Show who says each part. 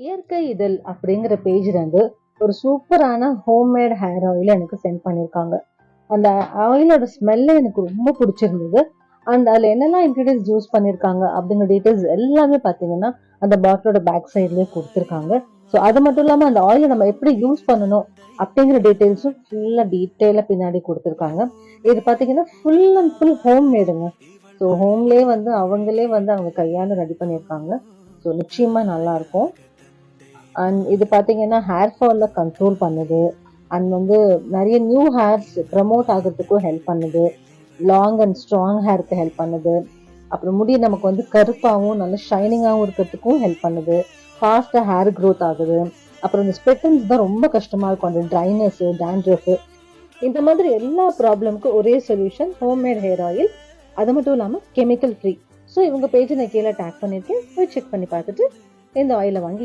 Speaker 1: இயற்கை இதழ் அப்படிங்கிற பேஜ்ல இருந்து ஒரு சூப்பரான ஹோம்மேட் ஹேர் ஆயில் எனக்கு சென்ட் பண்ணியிருக்காங்க. அந்த ஆயிலோட ஸ்மெல்ல எனக்கு ரொம்ப பிடிச்சிருந்தது. அண்ட் அதுல என்னெல்லாம் இன்கிரீடியன்ஸ் யூஸ் பண்ணிருக்காங்க அப்படிங்கிற டீடைல்ஸ் எல்லாமே பாத்தீங்கன்னா அந்த பாட்டிலோட பேக் சைட்லயே கொடுத்துருக்காங்க. ஸோ அது மட்டும் இல்லாம அந்த ஆயிலை நம்ம எப்படி யூஸ் பண்ணணும் அப்படிங்கிற டீடைல்ஸும் ஃபுல்லா டீட்டெயிலா பின்னாடி கொடுத்துருக்காங்க. இது பாத்தீங்கன்னா ஃபுல் அண்ட் ஃபுல் ஹோம் மேடுங்க. ஸோ ஹோம்லயே அவங்களே அவங்க கையால ரெடி பண்ணியிருக்காங்க. ஸோ நிச்சயமா நல்லா இருக்கும். அண்ட் இது பாத்தீங்கன்னா ஹேர் ஃபால்ல கண்ட்ரோல் பண்ணுது. அண்ட் நிறைய நியூ ஹேர்ஸ் ப்ரமோட் ஆகிறதுக்கும் ஹெல்ப் பண்ணுது. லாங் அண்ட் ஸ்ட்ராங் ஹேருக்கு ஹெல்ப் பண்ணுது. அப்புறம் முடி நமக்கு கருப்பாகவும் நல்ல ஷைனிங்காகவும் இருக்கிறதுக்கும் ஹெல்ப் பண்ணுது. ஃபாஸ்டா ஹேர் க்ரோத் ஆகுது. அப்புறம் இந்த ஸ்பெட்டன்ஸ் தான் ரொம்ப கஷ்டமா இருக்கும், அந்த ட்ரைனஸ், டேண்ட்ரஃப், இந்த மாதிரி எல்லா ப்ராப்ளமுக்கும் ஒரே சொல்யூஷன் ஹோம்மேட் ஹேர் ஆயில். அது மட்டும் இல்லாம கெமிக்கல் ஃப்ரீ. ஸோ இவங்க பேஜ் நான் கீழே டேக் பண்ணிருக்கேன், போய் செக் பண்ணி பார்த்துட்டு இந்த ஆயிலை வாங்கி